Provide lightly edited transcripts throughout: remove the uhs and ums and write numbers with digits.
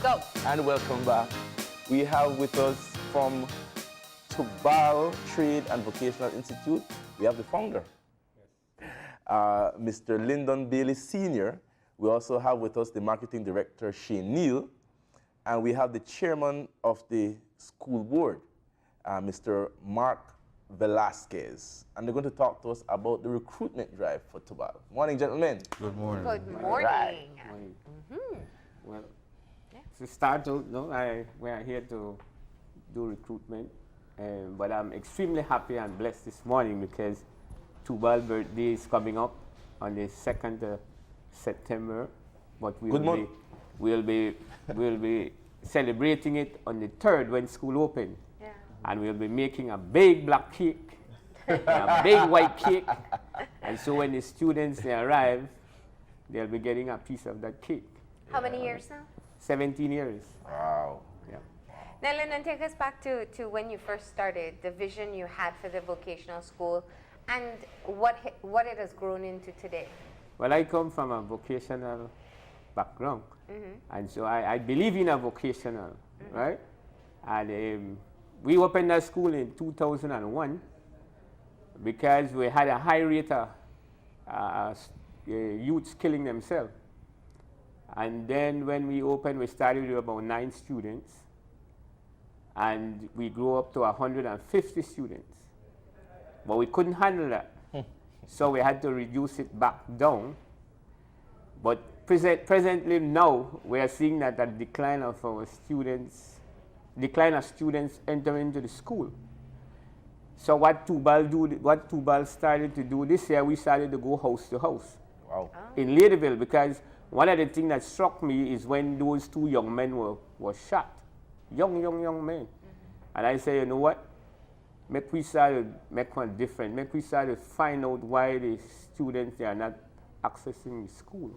go. And welcome back. We have with us from Tubal Trade and Vocational Institute, we have the founder, Mr. Lyndon Bailey Sr. We also have with us the marketing director, Neal, and we have the chairman of the school board, Mr. Mark Velasquez. And they're going to talk to us about the recruitment drive for Tubal. Morning, gentlemen. Good morning. Good morning. Right. Well, to start out, we are here to do recruitment, but I'm extremely happy and blessed this morning because Tubal's birthday is coming up on the 2nd of September, but we'll be celebrating it on the 3rd when school opens. Yeah. And we'll be making a big black cake, and a big white cake, and so when the students they arrive, they'll be getting a piece of that cake. How many years now? 17 years. Wow. Yeah. Now, Lyndon, take us back to when you first started, the vision you had for the vocational school, and what it has grown into today. Well, I come from a vocational background, and so I believe in a vocational, right? And we opened that school in 2001 because we had a high rate of youths killing themselves. And then when we opened, we started with about 9 students, and we grew up to 150 students. But we couldn't handle that, so we had to reduce it back down. But presently now, we are seeing that the decline of students entering into the school. So what Tubal started to do this year, we started to go house to house. Wow. In Ladyville, because one of the things that struck me is when those 2 young men were shot, young men. And I said, you know what? Make we start to make one different. Make we start to find out why the students they are not accessing the school.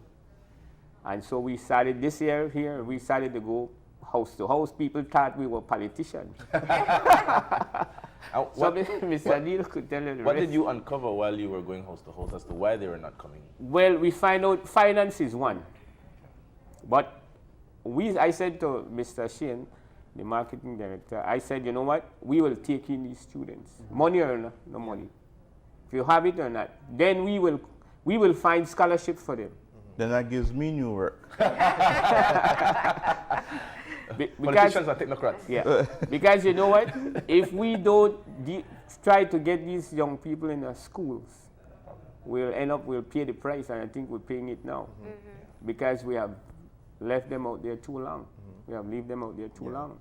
And so we started this year here. We started to go house to house. People thought we were politicians. Mr. Neal could tell you the What rest. did you uncover while you were going house to house as to why they were not coming? Well, we find out finance is one. But I said to Mr. Shane, the marketing director, I said, you know what? We will take in these students. Money or no money. If you have it or not, then we will find scholarship for them. Then that gives me new work. Politicians are technocrats. Yeah. Because you know what? If we don't try to get these young people in the schools, we'll pay the price, and I think we're paying it now. Because we have left them out there too long. We have left them out there too long.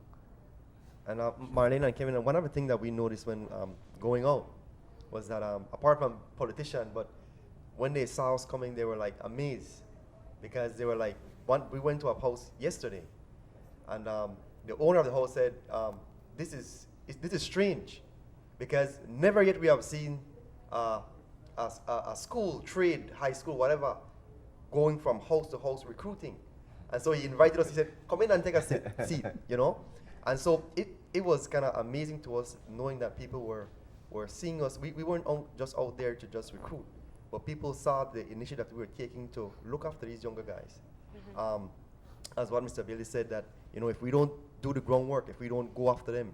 And Marlene and Kevin, one of the things that we noticed when going out was that apart from politicians, but when they saw us coming, they were like amazed because they were like, we went to a house yesterday, and the owner of the house said, this is strange because never yet we have seen a school, trade, high school, whatever, going from house to house recruiting. And so he invited us, he said, come in and take a seat, you know? And so it was kind of amazing to us knowing that people were seeing us. We weren't just out there to just recruit, but people saw the initiative that we were taking to look after these younger guys. As what Mr. Bailey said, that, you know, if we don't do the groundwork, if we don't go after them,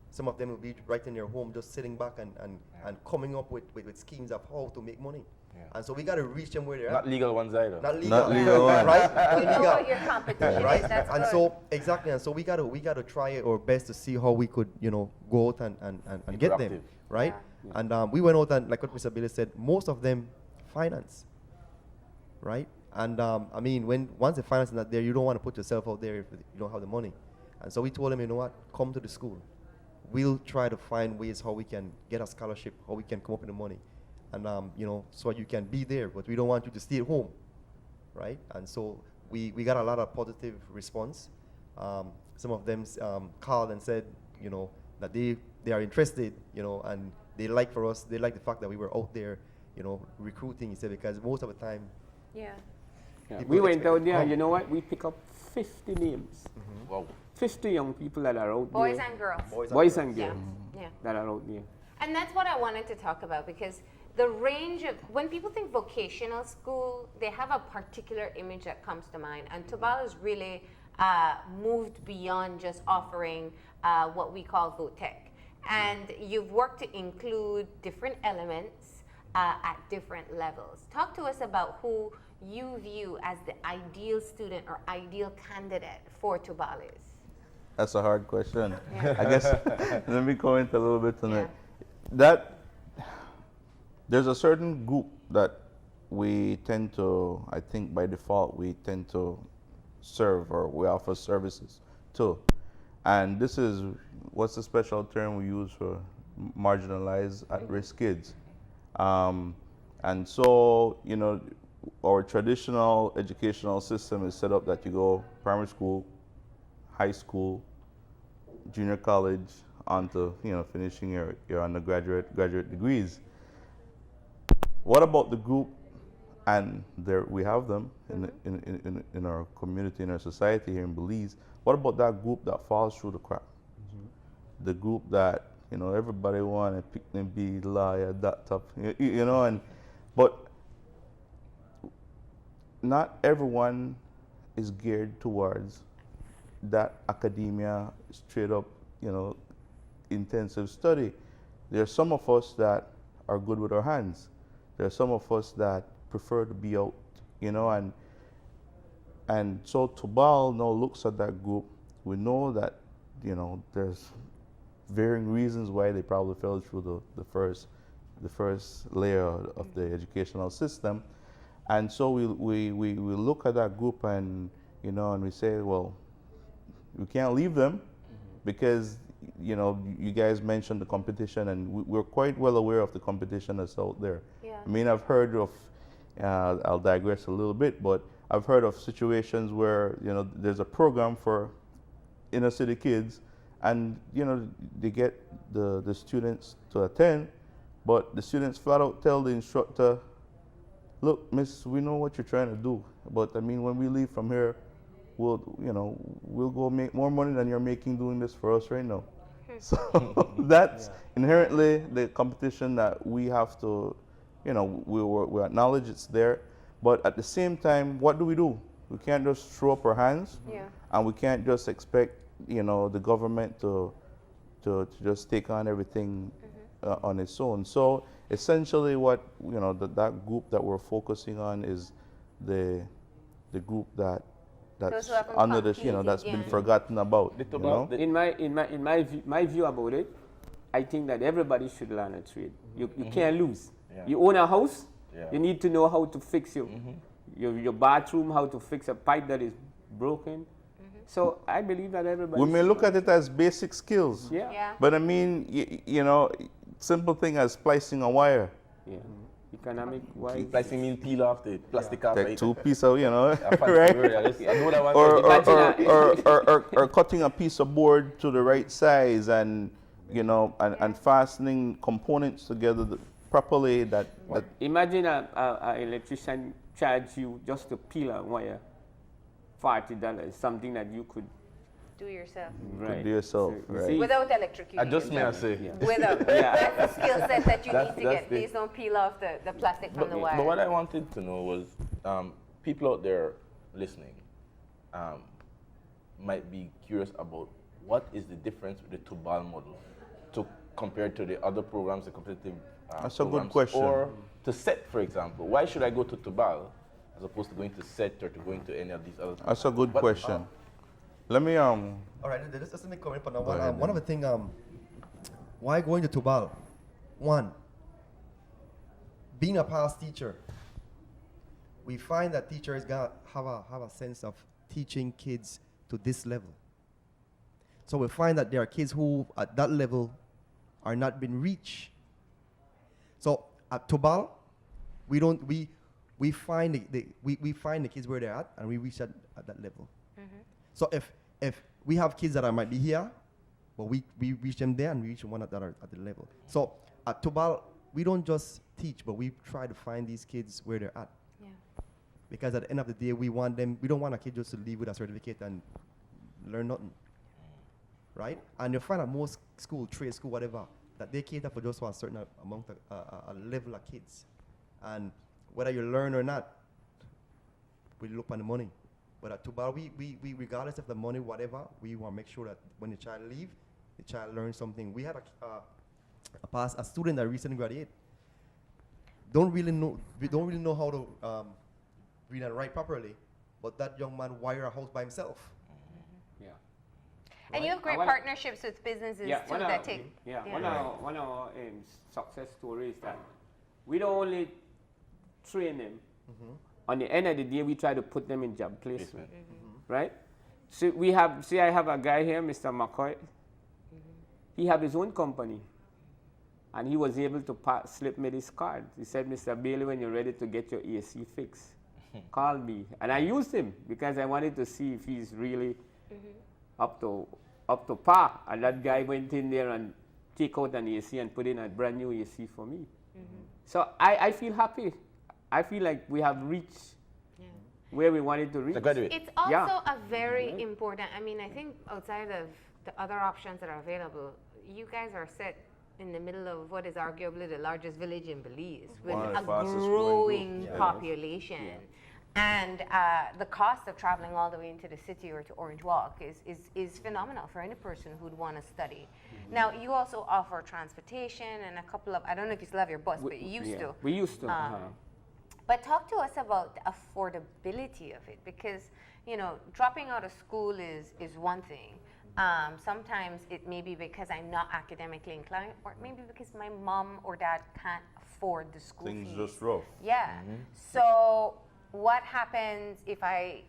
some of them will be right in their home just sitting back and coming up with schemes of how to make money. Yeah. And so we got to reach them where they're at. Not legal ones either. Not legal. Not legal ones. Right? You know what your competition right? is. That's and good. so exactly, and so we got to try our best to see how we could, you know, go out and get them, right? Yeah. And we went out and, like what Mr. Billy said, most of them finance, right? And I mean, once the finance is not there, you don't want to put yourself out there if you don't have the money. And so we told them, you know what, come to the school. We'll try to find ways how we can get a scholarship, how we can come up with the money, and you know, so you can be there. But we don't want you to stay at home, right? And so we got a lot of positive response. Some of them called and said, you know, that they are interested, you know, and they like the fact that we were out there, you know, recruiting. He said because most of the time, Yeah. We went out there, you know what? We pick up 50 names. Wow. 50 young people that are out Boys there. and girls. Boys and Yeah. girls Yeah. that are out there. And that's what I wanted to talk about, because the range of, when people think vocational school, they have a particular image that comes to mind. And Tubal is really moved beyond just offering what we call VoTech. And you've worked to include different elements at different levels. Talk to us about who you view as the ideal student or ideal candidate for Tubal is. That's a hard question. Yeah. I guess let me comment a little bit on Yeah. it. That there's a certain group that we tend to, I think by default, we tend to serve or we offer services to. And this is, what's the special term we use for marginalized at-risk kids? And so, you know, our traditional educational system is set up that you go primary school, high school, junior college, on to, you know, finishing your undergraduate, graduate degrees. What about the group, and there we have them in our community, in our society here in Belize. What about that group that falls through the crack? The group that, you know, everybody want to pick them, be lawyer, that type, you know, and but not everyone is geared towards that academia, straight up, you know, intensive study. There are some of us that are good with our hands. There are some of us that prefer to be out, you know, and so Tubal now looks at that group. We know that, you know, there's varying reasons why they probably fell through the first layer of the educational system. And so we look at that group and, you know, and we say, well, we can't leave them because, you know, you guys mentioned the competition, and we're quite well aware of the competition that's out there. Yeah. I mean, I've heard of, I'll digress a little bit, but I've heard of situations where, you know, there's a program for inner city kids, and, you know, they get the students to attend, but the students flat out tell the instructor, look, miss, we know what you're trying to do, but I mean, when we leave from here, we'll go make more money than you're making doing this for us right now. So that's inherently the competition that we have to, you know, we acknowledge it's there, but at the same time, what do? We can't just throw up our hands, and we can't just expect, you know, the government to just take on everything on its own. So essentially, what, you know, that group that we're focusing on is the group that's under the, you know, that's been forgotten about. You know? In my view about it, I think that everybody should learn a trade. You can't lose. Yeah. You own a house, Yeah. you need to know how to fix your bathroom, how to fix a pipe that is broken. So I believe that everybody. We may look at it as basic skills, Yeah. but I mean, you know, simple thing as splicing a wire. Yeah. Economic wise. Splicing mean peel off the plastic off. Like right? 2 pieces of, you know, I fancy right? word, I know that one. Or cutting a piece of board to the right size, and, you know, and fastening components together properly. That Imagine a electrician charge you just to peel a wire, $40, something that you could Do yourself. do yourself, So, right? see, Without electrocuting. I just may I yourself. say. Yeah. Without. Yeah. That's a skill set that you That's- need to that's get. the- Please don't peel off the plastic from the wire. But what I wanted to know was, people out there listening might be curious about what is the difference with the Tubal model compared to the other programs, the competitive That's a good programs, question. or to SET, for example. Why should I go to Tubal as opposed to going to SET or to going to any of these other? That's a good question. Let me All right, let me comment on that one. ahead, One of the things, why going to Tubal? One, being a past teacher, we find that teachers have a sense of teaching kids to this level. So we find that there are kids who at that level are not being reached. So at Tubal, we find the kids where they're at, and we reach at that level. So if we have kids that might be here, but we reach them there, and we reach one that are at the level. So at Tubal, we don't just teach, but we try to find these kids where they're at. Yeah. Because at the end of the day, we don't want a kid just to leave with a certificate and learn nothing. Right? And you find at most school, trade school, whatever, that they cater for just for a certain amount of, a level of kids. And whether you learn or not, we look on the money. But at Tubal, we regardless of the money, whatever, we want to make sure that when the child leave, the child learns something. We had a student that recently graduated. We don't really know how to read and write properly, but that young man wired a house by himself. Yeah. And you have great partnerships with businesses too that take. One of our success stories is that we don't only train them. On the end of the day, we try to put them in job placement, right? So I have a guy here, Mr. McCoy. He have his own company, and he was able to slip me this card. He said, Mr. Bailey, when you're ready to get your AC fixed, call me. And I used him because I wanted to see if he's really up to par. And that guy went in there and take out an AC and put in a brand new AC for me. So I feel happy. I feel like we have reached where we wanted to reach. It's also a very important, I mean, I think outside of the other options that are available, you guys are set in the middle of what is arguably the largest village in Belize with a growing population. And the cost of traveling all the way into the city or to Orange Walk is phenomenal for any person who'd want to study. Now, you also offer transportation and a couple of, I don't know if you still have your bus, but you used to. We used to. But talk to us about the affordability of it, because, you know, dropping out of school is one thing. Sometimes it may be because I'm not academically inclined, or maybe because my mom or dad can't afford the school fees. Things just rough. Yeah. So what happens if I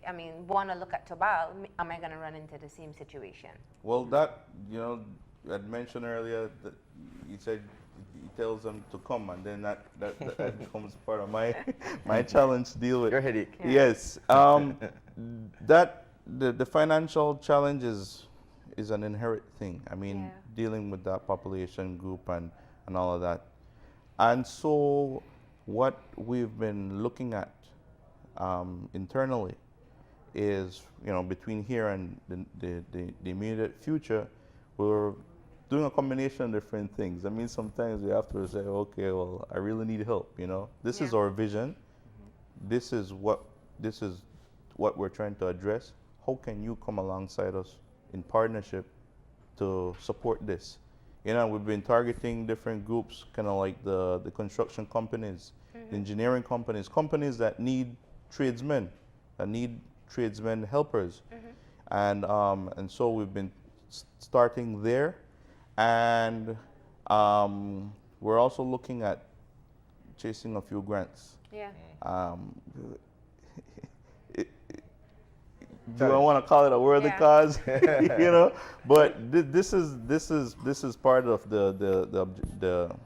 want to look at Tubal? Am I going to run into the same situation? Well, that, you know, I'd mentioned earlier that you said he tells them to come, and then that becomes part of my challenge to deal with. Your headache. Yeah. Yes. That the financial challenge is an inherent thing. I mean, dealing with that population group and all of that. And so what we've been looking at internally is, you know, between here and the immediate future, we're doing a combination of different things. I mean, sometimes we have to say, okay, well, I really need help, you know. This is our vision. This is what we're trying to address. How can you come alongside us in partnership to support this? You know, we've been targeting different groups, kind of like the construction companies, the engineering companies that need tradesmen, helpers. And so we've been starting there. And we're also looking at chasing a few grants. Yeah. Do I want to call it a worthy cause? You know, but this is part of the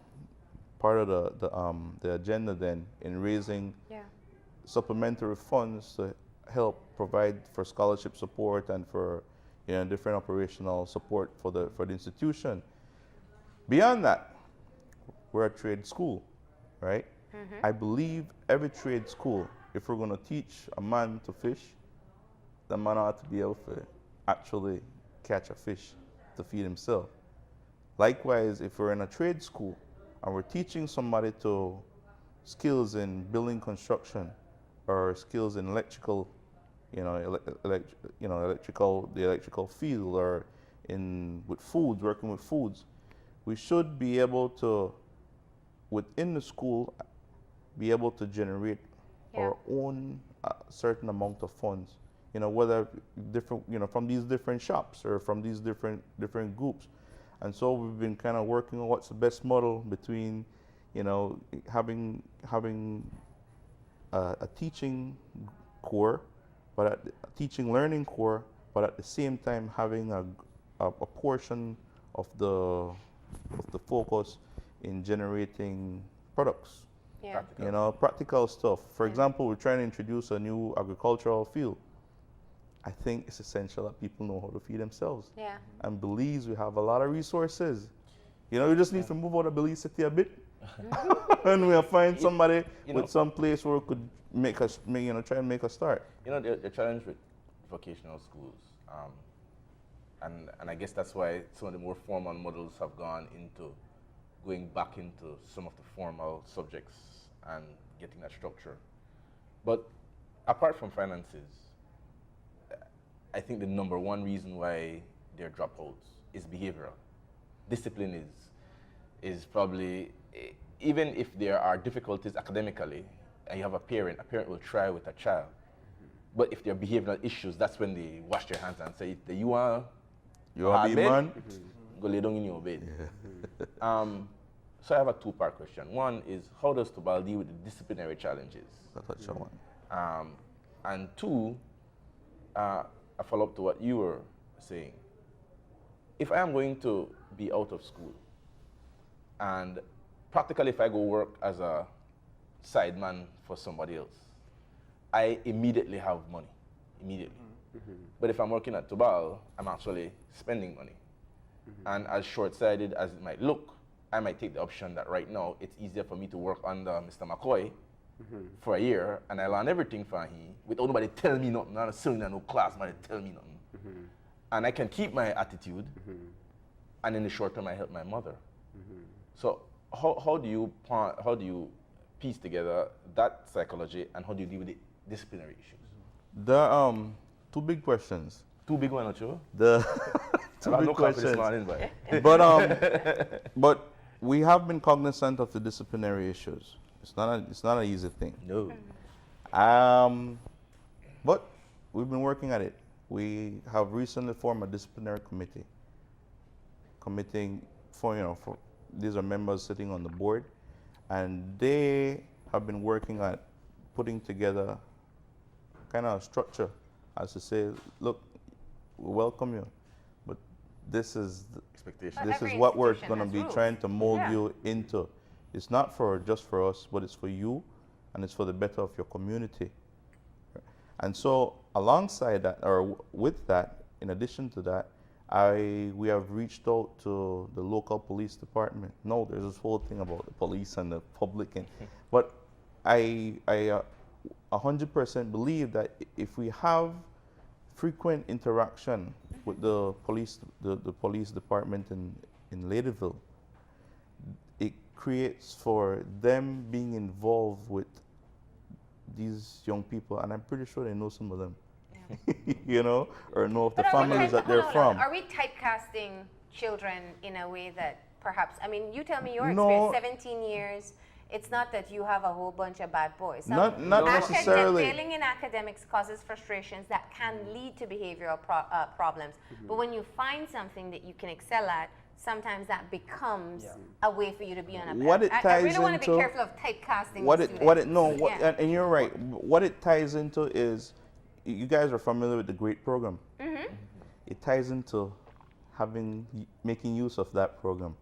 agenda then in raising supplementary funds to help provide for scholarship support and for, you know, different operational support for the institution. Beyond that, we're a trade school, right? I believe every trade school, if we're going to teach a man to fish, the man ought to be able to actually catch a fish to feed himself. Likewise, if we're in a trade school and we're teaching somebody to skills in building construction or skills in electrical, the electrical field, or with foods, working with foods, we should be able to, within the school, be able to generate our own certain amount of funds. You know, whether different, you know, from these different shops or from these different groups. And so we've been kind of working on what's the best model between, you know, having a teaching core, but a teaching learning core, but at the same time having a portion of the focus in generating products. Yeah. You know, practical stuff. For example, we're trying to introduce a new agricultural field. I think it's essential that people know how to feed themselves. Yeah. And Belize, we have a lot of resources. You know, we just need to move out of Belize City a bit, and we'll find somebody with some place where we could try and make a start. You know, the challenge with vocational schools, and I guess that's why some of the more formal models have gone into going back into some of the formal subjects and getting that structure. But apart from finances, I think the number one reason why they're dropouts is behavioral. Discipline is probably, even if there are difficulties academically, and you have a parent will try with a child. But if there are behavioral issues, that's when they wash their hands and say, you want You want to be man? go lay down in your bed. So I have a two-part question. One is, how does Tubal deal with the disciplinary challenges? That's what you want. And two, a follow-up to what you were saying. If I am going to be out of school, and practically if I go work as a sideman for somebody else, I immediately have money, immediately. But if I'm working at Tubal, I'm actually spending money. And as short-sighted as it might look, I might take the option that right now it's easier for me to work under Mr. McCoy for a year, and I learn everything from him without nobody telling me nothing, not a sitting no class, nobody tell me nothing. And I can keep my attitude, and in the short term I help my mother. So how do you piece together that psychology, and how do you deal with the disciplinary issues? There are two big questions. Two big ones, not you? The two big questions. But we have been cognizant of the disciplinary issues. It's not an easy thing. No. But we've been working at it. We have recently formed a disciplinary committee. These are members sitting on the board, and they have been working at putting together kind of a structure as to say, look, we welcome you, but this is Expectation. this is Every what we're institution going to has be rules. trying to mold Yeah. you into. It's not just for us, but it's for you, and it's for the better of your community. And so alongside that, or with that, in addition to that, we have reached out to the local police department. No, there's this whole thing about the police and the public, but I 100% believe that if we have frequent interaction with the police department in Ladyville, it creates for them being involved with these young people, and I'm pretty sure they know some of them, or know of the But are we families that they're hold on. from. Are we typecasting children in a way that perhaps, you tell me your No. experience, 17 years, it's not that you have a whole bunch of bad boys. Not necessarily. Failing in academics causes frustrations that can lead to behavioral problems. But when you find something that you can excel at, sometimes that becomes a way for you to be on a path. What it I ties really want to be into- careful of typecasting And you're right. What it ties into is, you guys are familiar with the GREAT program. It ties into making use of that program.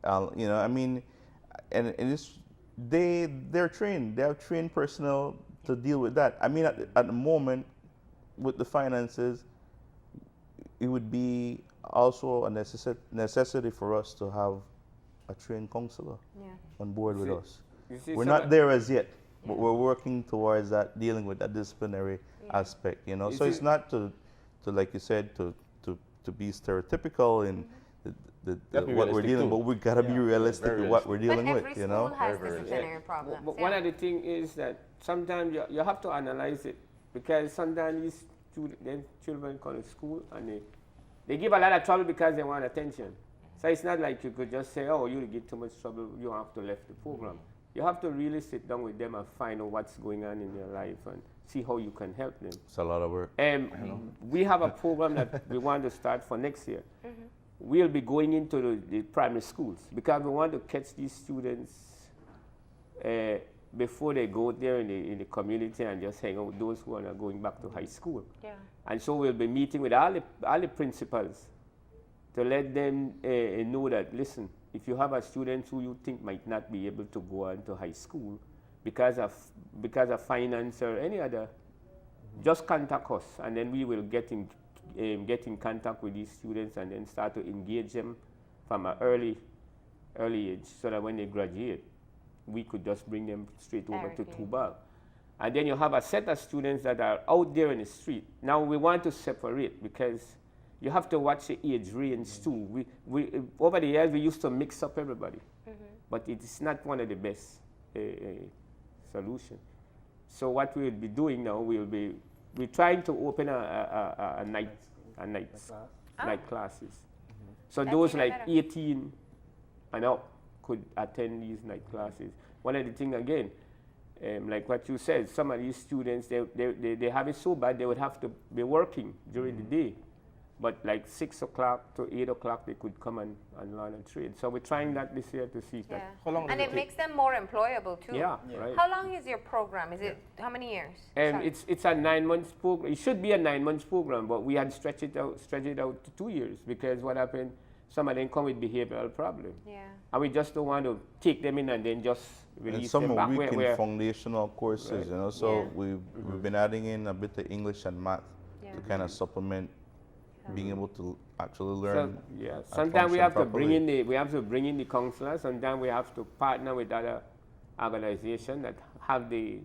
And they're trained. They have trained personnel to deal with that. At the moment, with the finances, it would be also a necessity for us to have a trained counselor on board with us. We're not there as yet, but we're working towards that, dealing with that disciplinary aspect. So it's not to like you said, to be stereotypical in what we're dealing, but we gotta be realistic with what we're dealing but with. every school has disciplinary problems. But one of the things is that sometimes you have to analyze it, because sometimes these children come to school and they give a lot of trouble because they want attention. So it's not like you could just say, oh, you get too much trouble, you have to left the program. You have to really sit down with them and find out what's going on in their life and see how you can help them. It's a lot of work. We have a program that we want to start for next year. We'll be going into the primary schools because we want to catch these students before they go there in the community and just hang out with those who are not going back to high school. And so we'll be meeting with all the principals to let them know that, listen, if you have a student who you think might not be able to go on to high school because of finance or any other, just contact us, and then we will get in contact with these students and then start to engage them from an early age, so that when they graduate, we could just bring them straight over to Tubal. And then you have a set of students that are out there in the street. Now we want to separate, because you have to watch the age range too. We over the years, we used to mix up everybody, but it is not one of the best solutions. So what we'll be doing now, we'll be we're trying to open a night classes. So That's those even like better. 18 and up could attend these night classes. One of the things again, like what you said, some of these students, they have it so bad they would have to be working during the day. But like 6 o'clock to 8 o'clock, they could come and learn and trade. So we're trying that this year to see if Yeah. that. How long does And it it take? makes them more employable too. Yeah, right. How long is your program? Is it how many years? Sorry. It's a 9 months program. It should be a 9 months program, but we had stretched it out to 2 years because what happened? Some of them come with behavioral problem, Yeah. and we just don't want to take them in and then just And release some them are back. weak in Where, foundational courses, Right. you know. So Yeah. we've been adding in a bit of English and math Yeah. to kind of supplement being able to actually so, learn. yeah. Sometimes we function have to bring properly. in the counselors. Sometimes we have to partner with other organizations that have the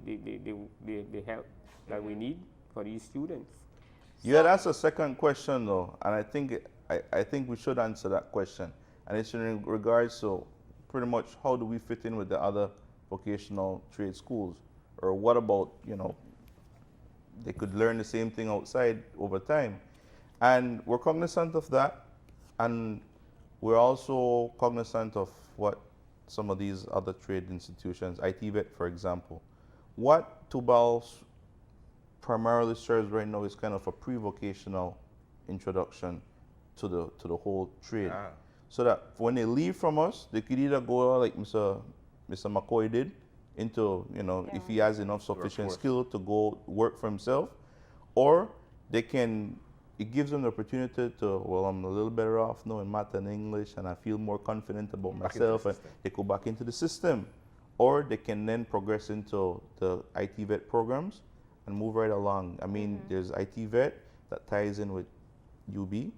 help that we need for these students. You had asked a second question though, and I think we should answer that question. And it's in regards to pretty much how do we fit in with the other vocational trade schools, or what about, you know, they could learn the same thing outside over time. And we're cognizant of that, and we're also cognizant of what some of these other trade institutions, ITVET for example, what Tubal primarily serves right now is kind of a pre-vocational introduction to the whole trade. Ah. So that when they leave from us, they could either go like Mr. McCoy did into, you know, if he has enough sufficient Workforce. skill to go work for himself, or they can, it gives them the opportunity to, well, I'm a little better off now in math and English and I feel more confident about Back into the myself, and system. they go back into the system. Or they can then progress into the ITVET programs and move right along. I mean, there's ITVET that ties in with UB,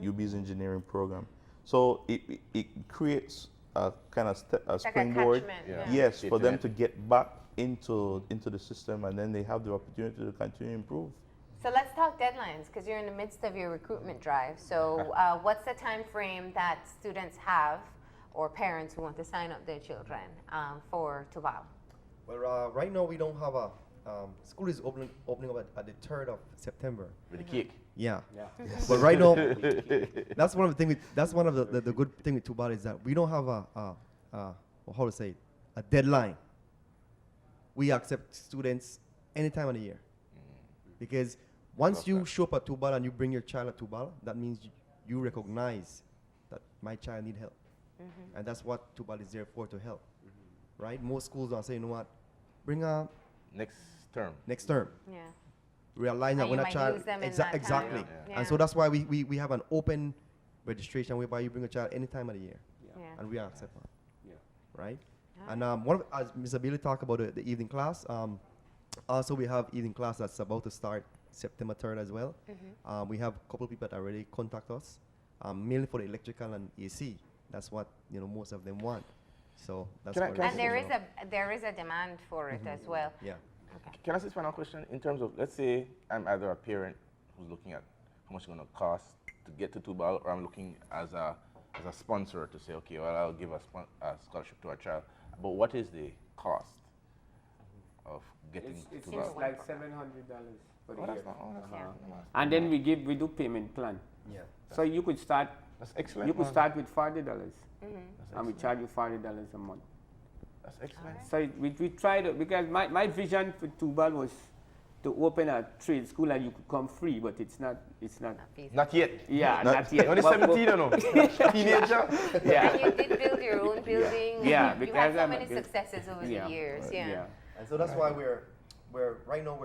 UB's engineering program. So it creates a kind of a Like springboard, attachment, Yeah. yeah. yes, for them Safety to get back into the system, and then they have the opportunity to continue to improve. So let's talk deadlines because you're in the midst of your recruitment drive. So what's the time frame that students have or parents who want to sign up their children for Tubal? Well, right now we don't have a school is opening up at the 3rd of September. With the cake. Yeah. Yeah. But right now, that's one of the things. That's one of the good thing with Tubal is that we don't have how to say it, a deadline. We accept students any time of the year, because once Love you that. show up at Tubal and you bring your child at Tubal, that means you recognize that my child need help, and that's what Tubal is there for, to help, right? Most schools don't say, you know what, bring a Next term. next term. Yeah. Realize that And when you a might child lose them in that time. exactly, Yeah. and so that's why we have an open registration whereby you bring a child any time of the year, Yeah. and we accept that, Yeah. right? Ah. And as Mr. Billy talked about the evening class, also we have evening class that's about to start September 3rd as well. We have a couple of people that already contact us, mainly for the electrical and AC. That's what most of them want. So that's Can I- what can I it And is. there is a demand for it as well. Yeah. Can I ask this final question? In terms of, let's say I'm either a parent who's looking at how much it's going to cost to get to Tubal, or I'm looking as a sponsor to say, okay, well, I'll give a scholarship to our child. But what is the cost of getting It's to Tubal? like $700 for the Oh, year. that's not, oh, that's Yeah. not- And then we do payment plan. Yeah. So you could start That's excellent. you could man. start with $40, That's and we excellent. charge you $40 a month. That's excellent. So we tried it because my vision for Tubal was to open a trade school and you could come free, but it's not. Not yet. Yeah, Not- not yet. You're only But- 17, no? Teenager? Yeah. And you did build your own building. Yeah, You because had so I'm many a bit- successes over Yeah, the years. Yeah. And so that's why we're right now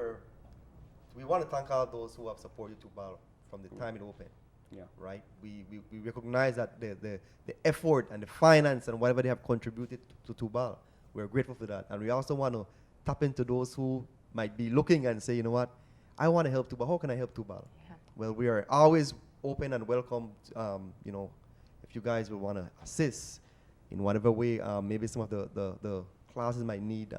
we want to thank all those who have supported Tubal from the time it opened. Yeah. Right? We recognize that the effort and the finance and whatever they have contributed to Tubal, we're grateful for that. And we also want to tap into those who might be looking and say, you know what, I want to help Tubal. How can I help Tubal? Yeah. Well, we are always open and welcome, if you guys will want to assist in whatever way, maybe some of the classes might need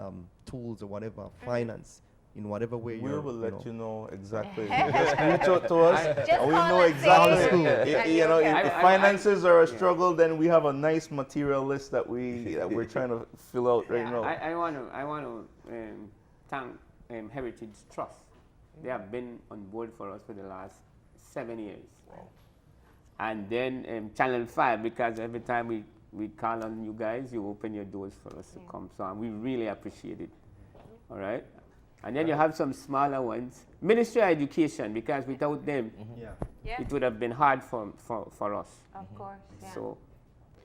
tools or whatever, finance, in whatever way. We will let you know exactly. Just Just reach out to us, Just and we call know and say exactly. you're- and you're If okay. the finances are a struggle, then we have a nice material list that we're trying to fill out right Yeah. now. I want to thank Heritage Trust They have been on board for us for the last 7 years. And then Channel 5, because every time we call on you guys, you open your doors for us to come. So we really appreciate it. All right? And then you have some smaller ones. Ministry of Education, because without them, Yeah. it would have been hard for us. Of course. Yeah. So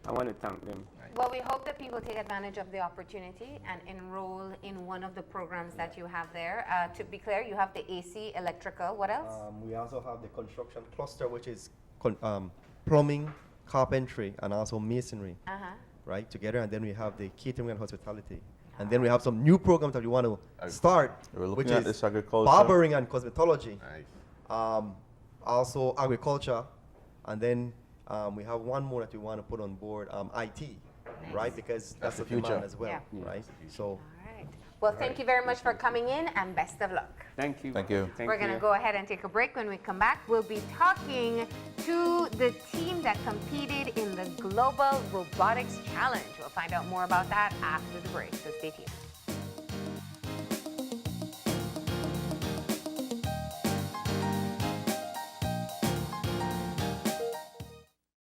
I want to thank them. Well, we hope that people take advantage of the opportunity and enroll in one of the programs that you have there. To be clear, you have the AC, electrical. What else? We also have the construction cluster, which is plumbing, carpentry, and also masonry, right, together. And then we have the catering and hospitality. And then we have some new programs that we want to start, We're which looking at is this agriculture. barbering and cosmetology. Nice. Also agriculture. And then we have one more that we want to put on board, IT, right? Because that's the the future. demand as well, Yeah. right? So. All right. Well, thank you very much for coming in and best of luck. Thank you. Thank you. Thank We're going to you. go ahead and take a break. When we come back, we'll be talking to the team that competed in the Global Robotics Challenge. We'll find out more about that after the break, so stay tuned.